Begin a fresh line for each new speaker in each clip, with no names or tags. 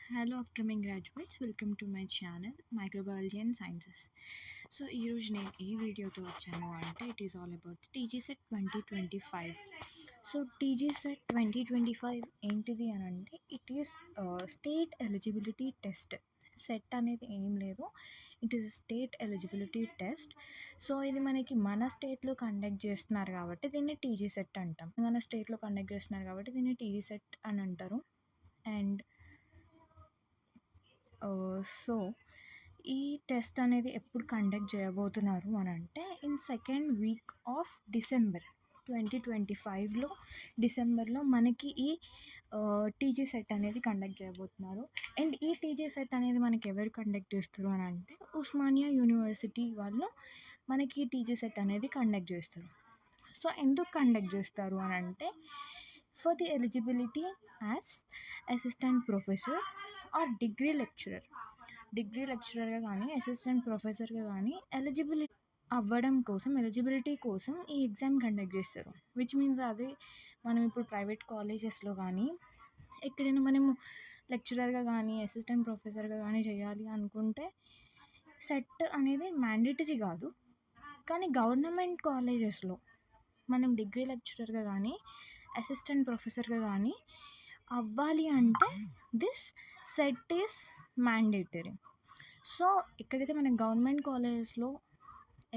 Hello, upcoming graduates. Welcome to my channel, Microbiology and Sciences. So ఈరోజు నేను ఏ వీడియోతో వచ్చాను అంటే it is all about TG set 2025. So TG set 2025 ఏంటిది అని అంటే it is state eligibility test. Set అనేది ఏం లేదు, it is state eligibility test. So ఇది మనకి మన స్టేట్లో కండక్ట్ చేస్తున్నారు కాబట్టి దీన్ని టీజీ సెట్ అంటాం. మన స్టేట్లో కండక్ట్ చేస్తున్నారు కాబట్టి దీన్ని టీజీ సెట్ అని అంటారు. అండ్ సో ఈ టెస్ట్ అనేది ఎప్పుడు కండక్ట్ చేయబోతున్నారు అని అంటే in second week of December 2025లో డిసెంబర్లో మనకి ఈ టీజీ సెట్ అనేది కండక్ట్ చేయబోతున్నారు. అండ్ ఈ టీజీ సెట్ అనేది మనకి ఎవరు కండక్ట్ చేస్తారు అని అంటే ఉస్మానియా యూనివర్సిటీ వాళ్ళు మనకి టీజీ సెట్ అనేది కండక్ట్ చేస్తారు. సో ఎందుకు కండక్ట్ చేస్తారు అని అంటే for the eligibility as assistant professor or degree లెక్చరర్గా కానీ అసిస్టెంట్ ప్రొఫెసర్గా కానీ ఎలిజిబిలిటీ కోసం ఈ ఎగ్జామ్ కండక్ట్ చేస్తారు. విచ్ మీన్స్ అది మనం ఇప్పుడు ప్రైవేట్ కాలేజెస్లో కానీ ఎక్కడైనా మనము లెక్చరర్గా కానీ అసిస్టెంట్ ప్రొఫెసర్గా కానీ చేయాలి అనుకుంటే సెట్ అనేది మ్యాండేటరీ కాదు. కానీ గవర్నమెంట్ కాలేజెస్లో మనం డిగ్రీ లెక్చరర్గా కానీ అసిస్టెంట్ ప్రొఫెసర్గా కానీ అవ్వాలి అంటే this set is mandatory. So ఎక్కడైతే మనం గవర్నమెంట్ కాలేజెస్లో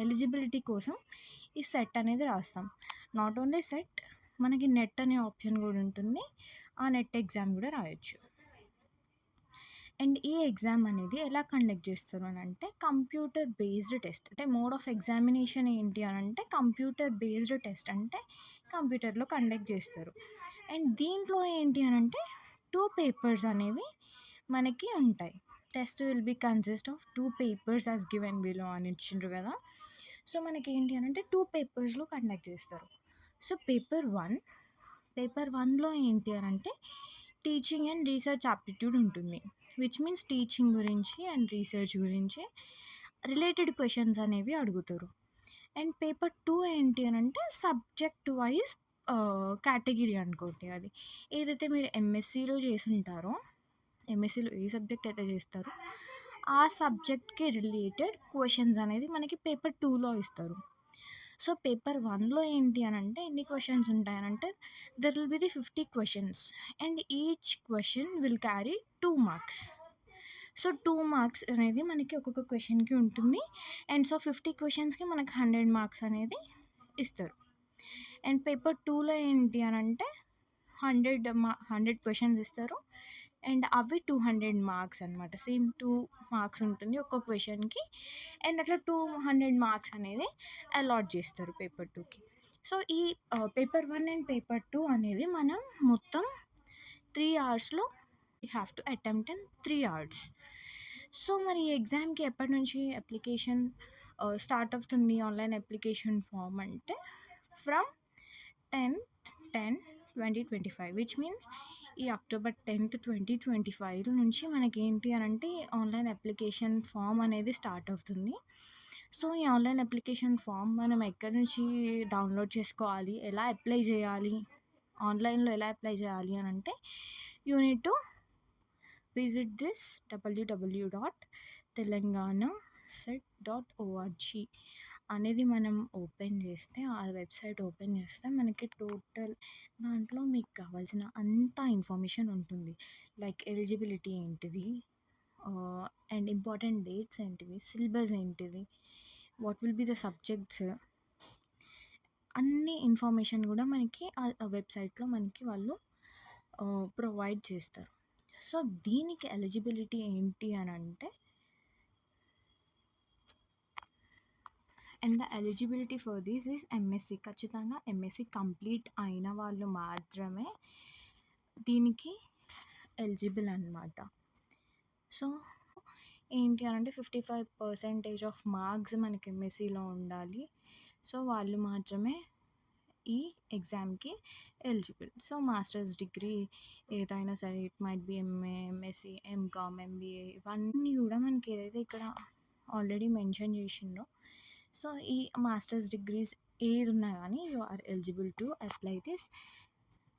ఎలిజిబిలిటీ కోసం ఈ సెట్ అనేది రాస్తాం. నాట్ ఓన్లీ సెట్, మనకి నెట్ అనే ఆప్షన్ కూడా ఉంటుంది. ఆ నెట్ ఎగ్జామ్ కూడా రాయొచ్చు. అండ్ ఈ ఎగ్జామ్ అనేది ఎలా కండక్ట్ చేస్తారు అని అంటే కంప్యూటర్ బేస్డ్ టెస్ట్. అంటే మోడ్ ఆఫ్ ఎగ్జామినేషన్ ఏంటి అని అంటే కంప్యూటర్ బేస్డ్ టెస్ట్, అంటే కంప్యూటర్లో కండక్ట్ చేస్తారు. అండ్ దీంట్లో ఏంటి అని అంటే 2 పేపర్స్ అనేవి మనకి ఉంటాయి. Test will be consist of 2 papers as given below అని ఇచ్చిండ్రు కదా. సో మనకి ఏంటి అని అంటే 2 పేపర్స్లో కండక్ట్ చేస్తారు. సో పేపర్ 1లో ఏంటి అని అంటే టీచింగ్ అండ్ రీసెర్చ్ ఆప్టిట్యూడ్ ఉంటుంది. విచ్ మీన్స్ టీచింగ్ గురించి అండ్ రీసెర్చ్ గురించి రిలేటెడ్ క్వశ్చన్స్ అనేవి అడుగుతారు. అండ్ పేపర్ 2 ఏంటి అని అంటే సబ్జెక్ట్ వైజ్ కేటగిరీ అనుకోండి. అది ఏదైతే మీరు ఎంఎస్సిలో చేసి ఉంటారో, ఎంఎస్సిలో ఏ సబ్జెక్ట్ అయితే చేస్తారో ఆ సబ్జెక్ట్కి రిలేటెడ్ క్వశ్చన్స్ అనేది మనకి పేపర్ 2లో ఇస్తారు. సో పేపర్ 1లో ఏంటి అని అంటే ఎన్ని క్వశ్చన్స్ ఉంటాయనంటే there will be the 50 questions and each question will carry 2 marks. So 2 marks అనేది మనకి ఒక్కొక్క క్వశ్చన్కి ఉంటుంది. అండ్ సో 50 క్వశ్చన్స్కి మనకి 100 మార్క్స్ అనేది ఇస్తారు. అండ్ పేపర్ 2లో ఏంటి అని అంటే 100 క్వశ్చన్స్ ఇస్తారు. అండ్ అవి 200 మార్క్స్ అనమాట. సేమ్ 2 మార్క్స్ ఉంటుంది ఒక్కొక్క క్వశ్చన్కి. అండ్ అట్లా 200 మార్క్స్ అనేది అలాట్ చేస్తారు పేపర్ 2కి. సో ఈ పేపర్ 1 అండ్ పేపర్ 2 అనేది మనం మొత్తం 3 అవర్స్లో we have to attempt in 3 hours. So మరి ఈ ఎగ్జామ్కి ఎప్పటి నుంచి అప్లికేషన్ స్టార్ట్ అవుతుంది ఆన్లైన్ అప్లికేషన్ ఫామ్ అంటే ఫ్రమ్ 10/10/2025 విచ్ మీన్స్ ఈ అక్టోబర్ 10th 2025 నుంచి మనకి ఏంటి అని అంటే ఆన్లైన్ అప్లికేషన్ ఫామ్ అనేది స్టార్ట్ అవుతుంది. సో ఈ ఆన్లైన్ అప్లికేషన్ ఫామ్ మనం ఎక్కడి నుంచి డౌన్లోడ్ చేసుకోవాలి, ఎలా అప్లై చేయాలి, ఆన్లైన్లో ఎలా అప్లై చేయాలి అని అంటే you need to visit this www.telanganaset.org అనేది మనం ఓపెన్ చేస్తే, ఆ వెబ్సైట్ ఓపెన్ చేస్తే మనకి టోటల్ దాంట్లో మీకు కావాల్సిన అంత ఇన్ఫర్మేషన్ ఉంటుంది. లైక్ ఎలిజిబిలిటీ ఏంటిది, అండ్ ఇంపార్టెంట్ డేట్స్ ఏంటివి, సిలబస్ ఏంటిది, what will be the subjects, అన్ని ఇన్ఫర్మేషన్ కూడా మనకి ఆ వెబ్సైట్లో మనకి వాళ్ళు ప్రొవైడ్ చేస్తారు. సో దీనికి ఎలిజిబిలిటీ ఏంటి అని అంటే and the eligibility for this is MSc. ఖచ్చితంగా ఎంఎస్సి కంప్లీట్ అయిన వాళ్ళు మాత్రమే దీనికి ఎలిజిబుల్ అన్నమాట. సో ఏంటి అని అంటే 55% ఆఫ్ మార్క్స్ మనకి ఎంఎస్సిలో ఉండాలి. సో వాళ్ళు మాత్రమే ఈ ఎగ్జామ్కి ఎలిజిబుల్. సో మాస్టర్స్ డిగ్రీ ఏదైనా సరే, it might be MA, MSc, MCom, MBA, ఇవన్నీ కూడా మనకి ఏదైతే ఇక్కడ ఆల్రెడీ మెన్షన్ చేసిండో, సో ఈ మాస్టర్స్ డిగ్రీస్ ఏది ఉన్నా కానీ you are eligible to apply this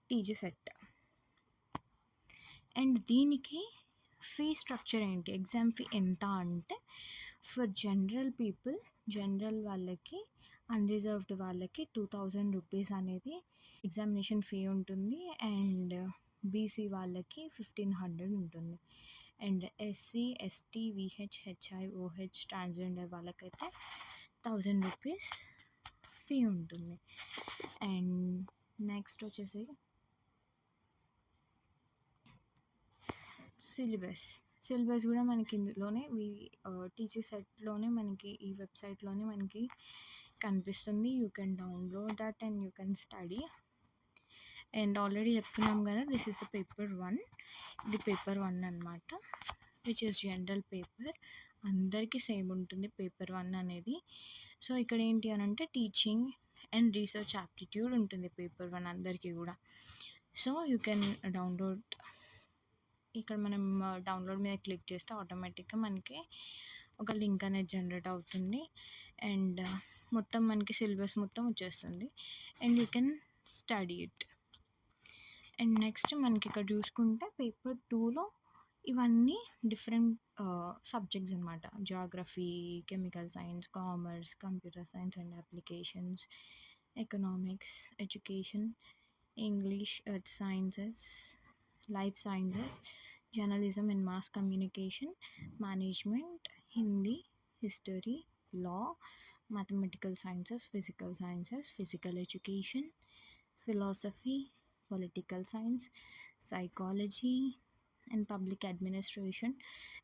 TG SET. And దీనికి ఫీ స్ట్రక్చర్ ఏంటి, ఎగ్జామ్ ఫీ ఎంత అంటే ఫర్ జనరల్ వాళ్ళకి, అన్రిజర్వ్డ్ వాళ్ళకి 2000 రూపీస్ అనేది ఎగ్జామినేషన్ ఫీ ఉంటుంది. అండ్ బీసీ వాళ్ళకి 1500 ఉంటుంది. And SC, ST, VH, HI, OH, transgender వాళ్ళకైతే 1000 రూపీస్ ఫీ ఉంటుంది. అండ్ నెక్స్ట్ వచ్చేసి సిలబస్ కూడా మనకి ఇందులోనే టీచర్ సెట్లోనే మనకి ఈ వెబ్సైట్లోనే మనకి కనిపిస్తుంది. You can download that and you can study. And already చెప్తున్నాం కదా, దిస్ ఈస్ పేపర్ 1. ఇది పేపర్ 1 అనమాట, విచ్ ఈస్ జనరల్ పేపర్. అందరికీ సేమ్ ఉంటుంది పేపర్ 1 అనేది. సో ఇక్కడ ఏంటి అని అంటే టీచింగ్ అండ్ రీసెర్చ్ యాప్టిట్యూడ్ ఉంటుంది పేపర్ 1 అందరికీ కూడా. So you can download. ఇక్కడ మనం డౌన్లోడ్ మీద క్లిక్ చేస్తే ఆటోమేటిక్గా మనకి ఒక లింక్ అనేది జనరేట్ అవుతుంది. అండ్ మొత్తం మనకి సిలబస్ మొత్తం వచ్చేస్తుంది. And you can study it. And next మనకి ఇక్కడ చూసుకుంటే పేపర్ 2లో ఇవన్నీ డిఫరెంట్ సబ్జెక్ట్స్ అనమాట. Geography, chemical science, commerce, computer science and applications, economics, education, English, earth sciences, life sciences, journalism and mass communication, management, Hindi, history, law, mathematical sciences, physical education, philosophy, political science, psychology and public administration,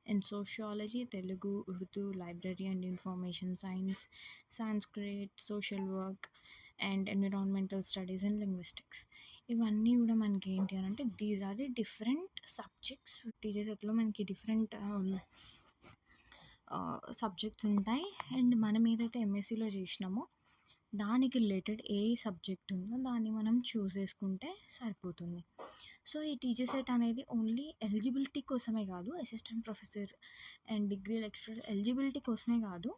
and sociology, Telugu, Urdu, library and information science, Sanskrit, social work and environmental studies and linguistics. ఇవన్నీ కూడా మనకి ఏంటి అని అంటే these are the different subjects. Teachers ఎట్లో మనకి different subjects ఉంటాయి. And మనం ఏదైతే ఎంఎస్సిలో చేసినామో దానికి రిలేటెడ్ ఏ సబ్జెక్ట్ ఉందో దాన్ని మనం చూస్ చేసుకుంటే సరిపోతుంది. సో ఈ టీచర్ సెట్ అనేది ఓన్లీ ఎలిజిబిలిటీ కోసమే కాదు, assistant professor and degree lecturer eligibility కోసమే కాదు,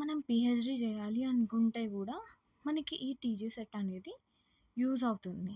మనం పిహెచ్డి చేయాలి అనుకుంటే కూడా మనకి ఈ టీచర్ సెట్ అనేది యూజ్ అవుతుంది.